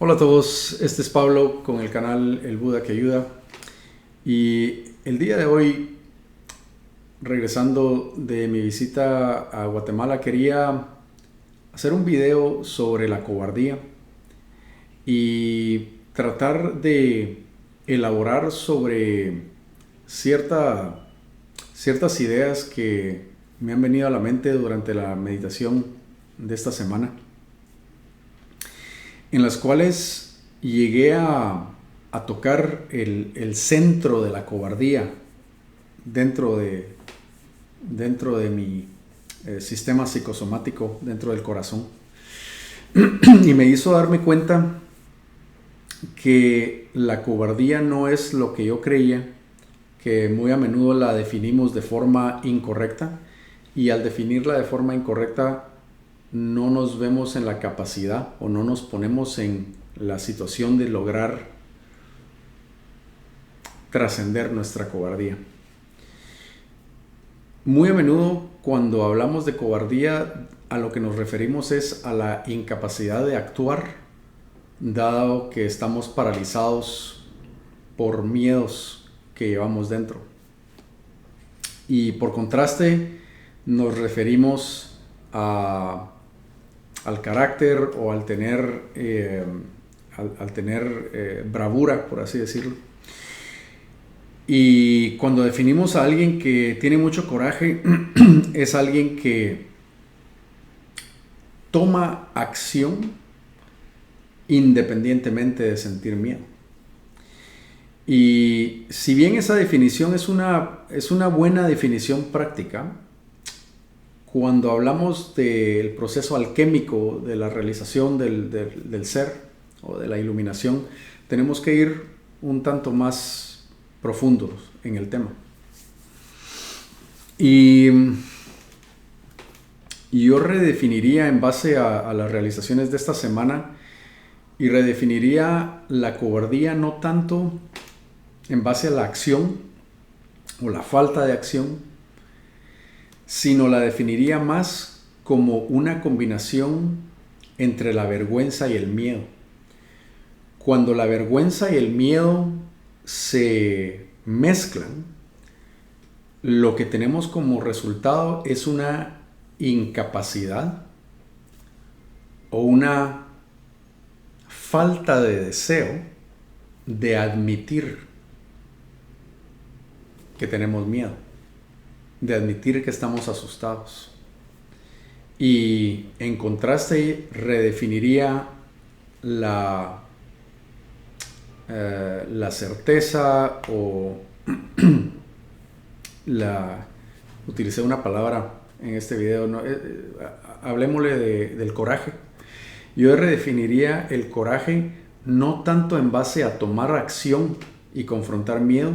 Hola a todos, este es Pablo con el canal El Buda que Ayuda y el día de hoy, regresando de mi visita a Guatemala, quería hacer un video sobre la cobardía y tratar de elaborar sobre ciertas ideas que me han venido a la mente durante la meditación de esta semana, en las cuales llegué a tocar el centro de la cobardía dentro de mi sistema psicosomático, dentro del corazón. Y me hizo darme cuenta que la cobardía no es lo que yo creía, que muy a menudo la definimos de forma incorrecta, y al definirla de forma incorrecta no nos vemos en la capacidad o no nos ponemos en la situación de lograr trascender nuestra cobardía. Muy a menudo cuando hablamos de cobardía, a lo que nos referimos es a la incapacidad de actuar, dado que estamos paralizados por miedos que llevamos dentro. Y por contraste, nos referimos al carácter o al tener bravura, por así decirlo. Y cuando definimos a alguien que tiene mucho coraje, es alguien que toma acción independientemente de sentir miedo. Y si bien esa definición es una buena definición práctica, cuando hablamos del proceso alquímico de la realización del ser o de la iluminación, tenemos que ir un tanto más profundos en el tema. Y yo redefiniría en base a las realizaciones de esta semana, y redefiniría la cobardía no tanto en base a la acción o la falta de acción, sino la definiría más como una combinación entre la vergüenza y el miedo. Cuando la vergüenza y el miedo se mezclan, lo que tenemos como resultado es una incapacidad o una falta de deseo de admitir que tenemos miedo, de admitir que estamos asustados. Y en contraste, redefiniría la certeza o utilicé una palabra en este video, ¿no? Hablemosle del coraje. Yo redefiniría el coraje no tanto en base a tomar acción y confrontar miedo,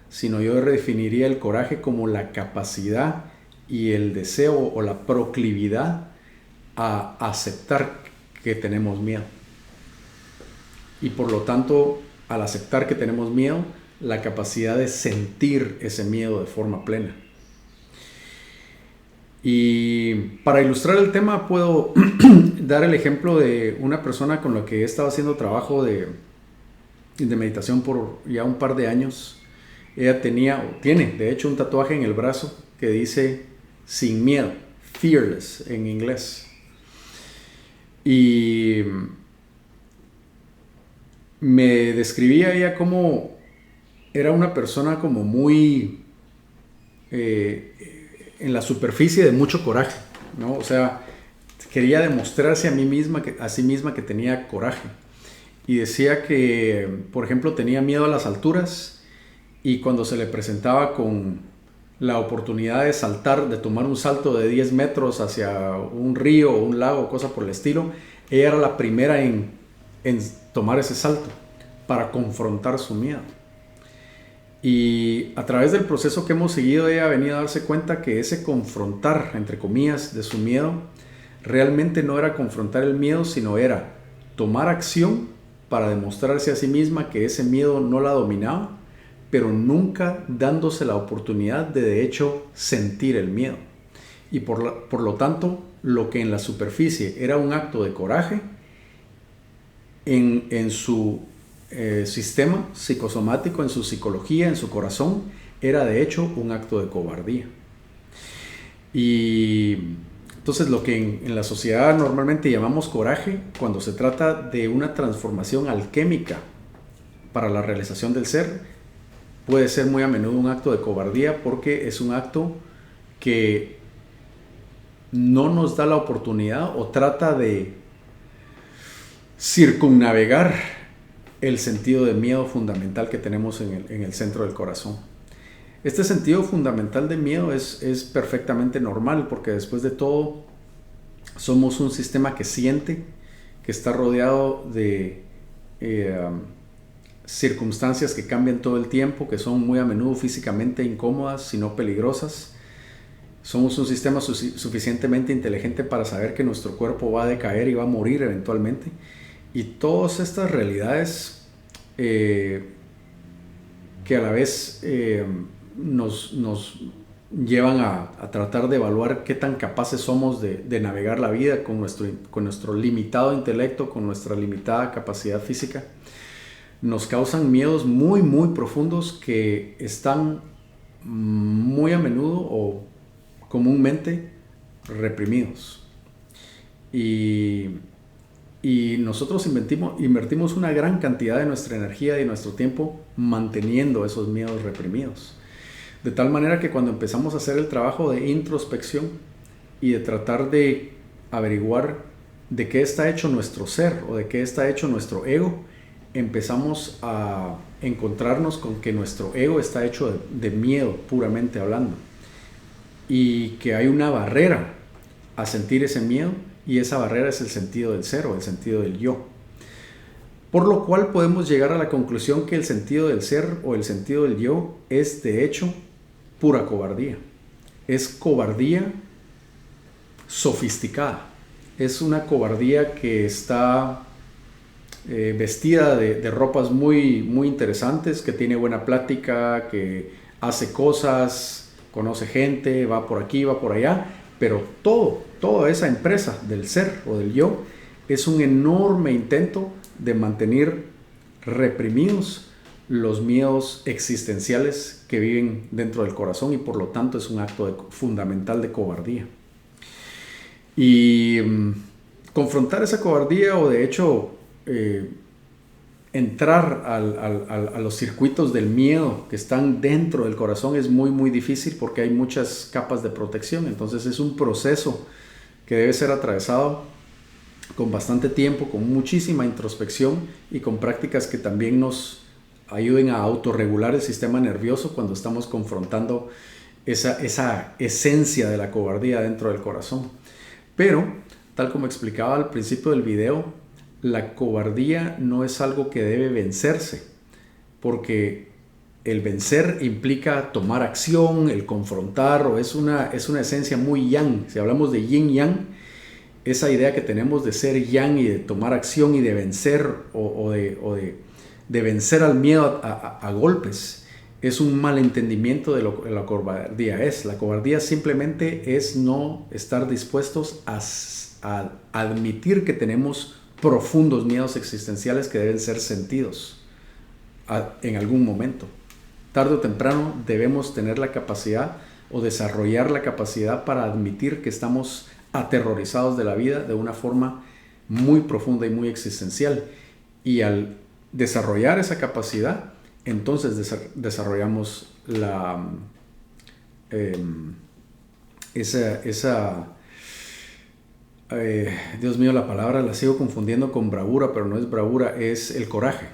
sino yo redefiniría el coraje como la capacidad y el deseo o la proclividad a aceptar que tenemos miedo. Y por lo tanto, al aceptar que tenemos miedo, la capacidad de sentir ese miedo de forma plena. Y para ilustrar el tema puedo dar el ejemplo de una persona con la que he estado haciendo trabajo de meditación por ya un par de años. Ella tiene de hecho un tatuaje en el brazo que dice sin miedo, fearless en inglés. Y me describía ella como era una persona como muy en la superficie de mucho coraje, ¿no? O sea, quería demostrarse a sí misma que tenía coraje. Y decía que, por ejemplo, tenía miedo a las alturas, y cuando se le presentaba con la oportunidad de saltar, de tomar un salto de 10 metros hacia un río o un lago, cosa por el estilo, ella era la primera en tomar ese salto para confrontar su miedo. Y a través del proceso que hemos seguido, ella venía a darse cuenta que ese confrontar, entre comillas, de su miedo, realmente no era confrontar el miedo, sino era tomar acción para demostrarse a sí misma que ese miedo no la dominaba, pero nunca dándose la oportunidad de hecho sentir el miedo. Y por lo tanto, lo que en la superficie era un acto de coraje, en su sistema psicosomático, en su psicología, en su corazón, era de hecho un acto de cobardía. Y entonces lo que en la sociedad normalmente llamamos coraje, cuando se trata de una transformación alquímica para la realización del ser, puede ser muy a menudo un acto de cobardía, porque es un acto que no nos da la oportunidad o trata de circunnavegar el sentido de miedo fundamental que tenemos en el centro del corazón. Este sentido fundamental de miedo es perfectamente normal, porque después de todo somos un sistema que siente, que está rodeado de circunstancias que cambian todo el tiempo, que son muy a menudo físicamente incómodas, si no peligrosas. Somos un sistema suficientemente inteligente para saber que nuestro cuerpo va a decaer y va a morir eventualmente. Y todas estas realidades que a la vez nos llevan a tratar de evaluar qué tan capaces somos de navegar la vida con nuestro limitado intelecto, con nuestra limitada capacidad física, nos causan miedos muy, muy profundos que están muy a menudo o comúnmente reprimidos. Y nosotros invertimos una gran cantidad de nuestra energía y de nuestro tiempo manteniendo esos miedos reprimidos. De tal manera que cuando empezamos a hacer el trabajo de introspección y de tratar de averiguar de qué está hecho nuestro ser o de qué está hecho nuestro ego, empezamos a encontrarnos con que nuestro ego está hecho de miedo, puramente hablando, y que hay una barrera a sentir ese miedo, y esa barrera es el sentido del ser o el sentido del yo. Por lo cual podemos llegar a la conclusión que el sentido del ser o el sentido del yo es de hecho pura cobardía. Es cobardía sofisticada. Es una cobardía que está vestida de ropas muy, muy interesantes, que tiene buena plática, que hace cosas, conoce gente, va por aquí, va por allá, pero toda esa empresa del ser o del yo es un enorme intento de mantener reprimidos los miedos existenciales que viven dentro del corazón, y por lo tanto es un acto fundamental de cobardía. Y confrontar esa cobardía, o de hecho entrar a los circuitos del miedo que están dentro del corazón, es muy, muy difícil, porque hay muchas capas de protección. Entonces es un proceso que debe ser atravesado con bastante tiempo, con muchísima introspección y con prácticas que también nos ayuden a autorregular el sistema nervioso cuando estamos confrontando esa esencia de la cobardía dentro del corazón. Pero, tal como explicaba al principio del video, la cobardía no es algo que debe vencerse, porque el vencer implica tomar acción, el confrontar, o es una esencia muy yang. Si hablamos de yin yang, esa idea que tenemos de ser yang y de tomar acción y de vencer, o de vencer al miedo a golpes, es un mal entendimiento de lo que la cobardía es. La cobardía simplemente es no estar dispuestos a admitir que tenemos profundos miedos existenciales que deben ser sentidos en algún momento. Tarde o temprano debemos tener la capacidad o desarrollar la capacidad para admitir que estamos aterrorizados de la vida de una forma muy profunda y muy existencial. Y al desarrollar esa capacidad, entonces desarrollamos Dios mío, la palabra la sigo confundiendo con bravura, pero no es bravura, es el coraje.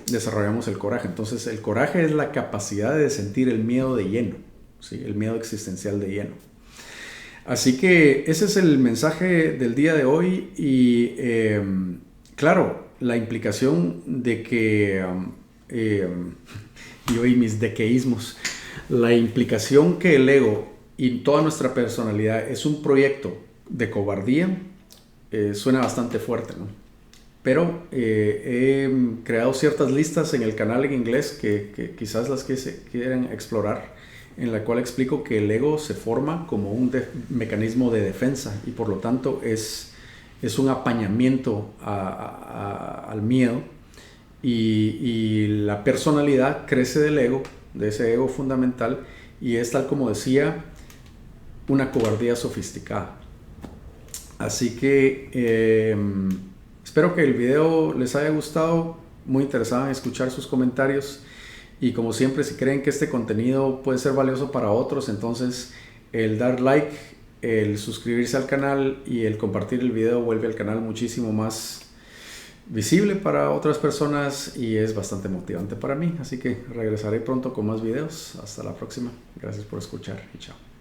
Desarrollamos el coraje. Entonces el coraje es la capacidad de sentir el miedo de lleno, ¿sí? El miedo existencial de lleno. Así que ese es el mensaje del día de hoy. Y claro, la implicación de que y hoy mis dequeísmos, la implicación que el ego y toda nuestra personalidad es un proyecto de cobardía, suena bastante fuerte, ¿no? Pero he creado ciertas listas en el canal en inglés que quizás las que se quieren explorar, en la cual explico que el ego se forma como un mecanismo de defensa, y por lo tanto es es un apañamiento al miedo, y la personalidad crece del ego, de ese ego fundamental, y es, tal como decía, una cobardía sofisticada. Así que espero que el video les haya gustado. Muy interesado en escuchar sus comentarios, y como siempre, si creen que este contenido puede ser valioso para otros, entonces el dar like, el suscribirse al canal y el compartir el video vuelve al canal muchísimo más visible para otras personas, y es bastante motivante para mí. Así que regresaré pronto con más videos. Hasta la próxima. Gracias por escuchar y chao.